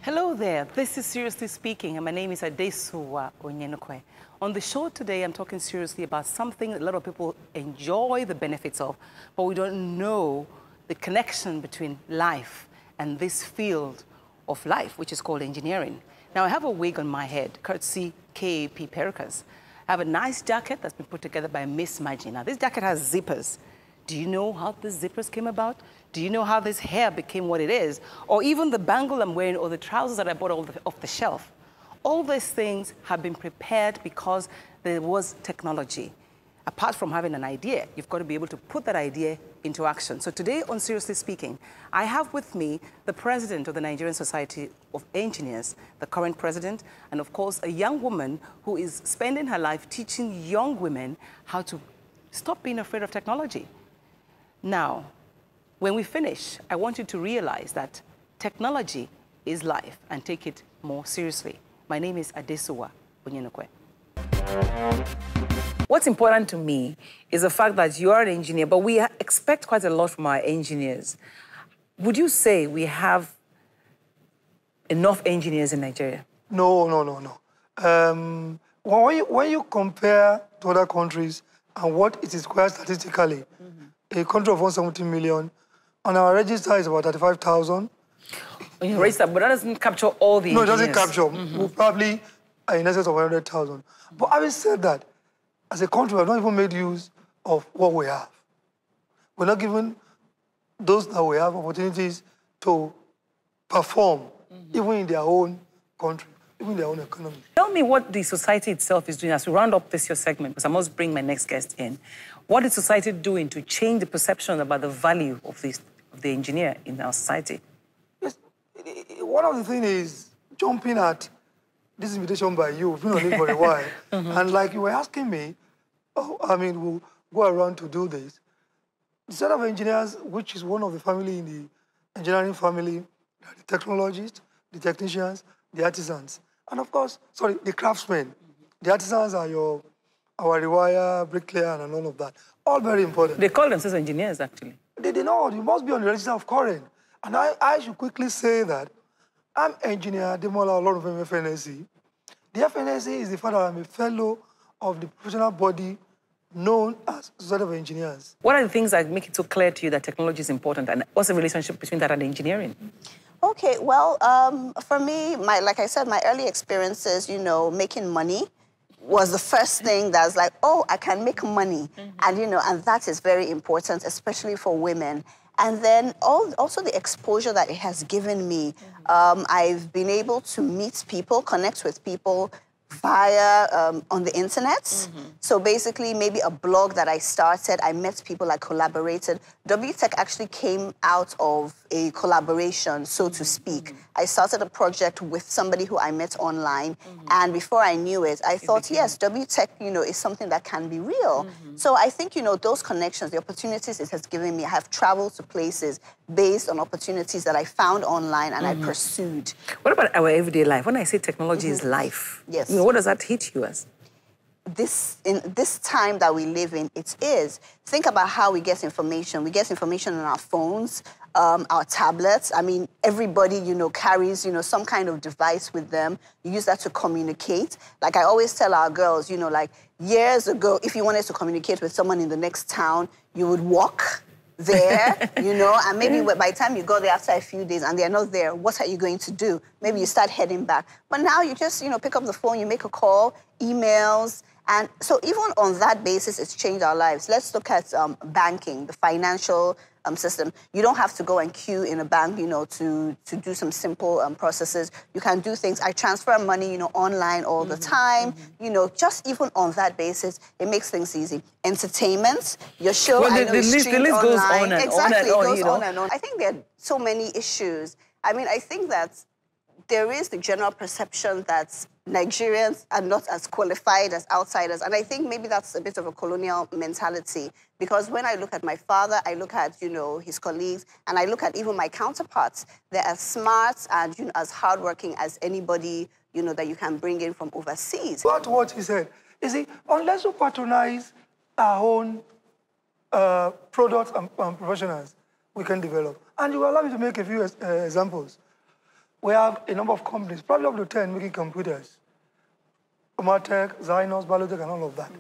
Hello there, this is Seriously Speaking, and my name is Adesuwa. On the show today, I'm talking seriously about something a lot of people enjoy the benefits of, but we don't know the connection between life and this field of life, which is called engineering. Now, I have a wig on my head, courtesy KAP Perukers. I have a nice jacket that's been put together by Miss Maggie. Now, this jacket has zippers. Do you know how the zippers came about? Do you know how this hair became what it is? Or even the bangle I'm wearing or the trousers that I bought off the shelf. All these things have been prepared because there was technology. Apart from having an idea, you've got to be able to put that idea into action. So today on Seriously Speaking, I have with me the president of the Nigerian Society of Engineers, the current president, and of course, a young woman who is spending her life teaching young women how to stop being afraid of technology. Now, when we finish, I want you to realize that technology is life and take it more seriously. My name is Adesuwa. What's important to me is the fact that you are an engineer, but we expect quite a lot from our engineers. Would you say we have enough engineers in Nigeria? No. When you compare to other countries and what it is required statistically, a country of 170 million, on our register is about 35,000. On your register, but that doesn't capture all the engineers. No, it doesn't capture. We're probably in excess of 100,000. But having said that, as a country, we have not even made use of what we have. We're not giving those that we have opportunities to perform, even in their own country, even in their own economy. Tell me what the society itself is doing as we round up this your segment, because I must bring my next guest in. What is society doing to change the perception about the value of the engineer in our society? Yes, one of the things is jumping at this invitation by you. We've been on it for a while. And like you were asking me, we'll go around to do this. The set of engineers, which is one of the family in the engineering family, the technologists, the technicians, the artisans, and of course, the craftsmen. The artisans are our rewire, bricklayer, and all of that. All very important. They call themselves engineers, actually. They know. You must be on the register of current. And I should quickly say that I'm engineer Ademola Olorunfemi FNSC. The FNSC is the fact that I'm a fellow of the professional body known as Society of Engineers. What are the things that make it so clear to you that technology is important, and what's the relationship between that and engineering? Okay, well, for me, like I said, my early experiences, making money was the first thing that was like, oh, I can make money. And, and that is very important, especially for women. And then also the exposure that it has given me. I've been able to meet people, connect with people via on the internet. So basically, maybe a blog that I started, I met people, I collaborated. W-TEC actually came out of a collaboration, so to speak. I started a project with somebody who I met online, and before I knew it, I thought, yes, W-TEC, is something that can be real. So I think, those connections, the opportunities it has given me, I have traveled to places based on opportunities that I found online and I pursued. What about our everyday life? When I say technology is life, yes. What does that hit you as? In this time that we live in, it is. Think about how we get information. We get information on our phones, our tablets. I mean, everybody, carries, some kind of device with them. You use that to communicate. Like I always tell our girls, like years ago, if you wanted to communicate with someone in the next town, you would walk there, and maybe by the time you go there after a few days and they're not there, what are you going to do? Maybe you start heading back. But now you just, pick up the phone, you make a call, emails. And so even on that basis, it's changed our lives. Let's look at banking, the financial system. You don't have to go and queue in a bank, to do some simple processes. You can do things. I transfer money, online all the time. Just even on that basis, it makes things easy. Entertainment, your show, well, I know the list goes on and exactly, on and on. It goes on and on. I think there are so many issues. I mean, I think that there is the general perception that Nigerians are not as qualified as outsiders. And I think maybe that's a bit of a colonial mentality. Because when I look at my father, I look at, his colleagues, and I look at even my counterparts. They're as smart and as hardworking as anybody, that you can bring in from overseas. What he said, you see, unless you patronize our own products and professionals, we can develop. And you allow me to make a few examples. we have a number of companies, probably up to 10, making computers. Ultima-Tech, Zynos, Biotech, and all of that.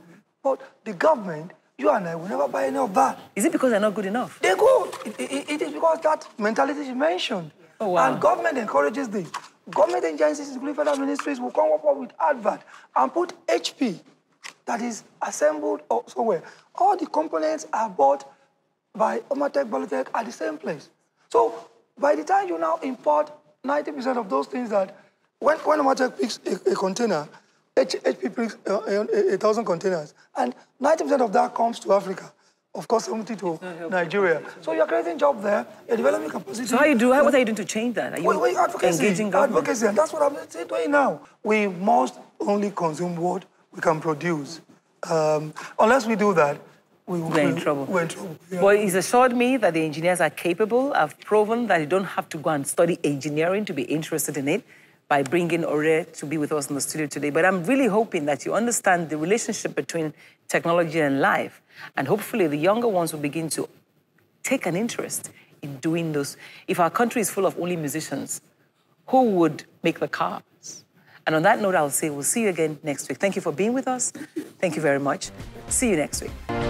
But the government, you and I, will never buy any of that. Is it because they're not good enough? They're good. It is because that mentality is mentioned. Oh, wow. And government encourages this. Government agencies, including federal ministries, will come up with advert and put HP that is assembled somewhere. All the components are bought by Ultima-Tech, Biotech at the same place. So by the time you now import 90% of those things that, when Ultima-Tech picks a container, HP picks 1,000 containers, and 90% of that comes to Africa. Of course, 70 to Nigeria. So you're creating jobs there, you're developing capacity. So what are you doing to change that? Are you engaging government? Advocacy, and that's what I'm doing now. We must only consume what we can produce. Unless we do that, we're in trouble. We're in trouble. Yeah. Well, he's assured me that the engineers are capable. I've proven that you don't have to go and study engineering to be interested in it by bringing Ore to be with us in the studio today. But I'm really hoping that you understand the relationship between technology and life. And hopefully the younger ones will begin to take an interest in doing those. If our country is full of only musicians, who would make the cars? And on that note, I'll say we'll see you again next week. Thank you for being with us. Thank you very much. See you next week.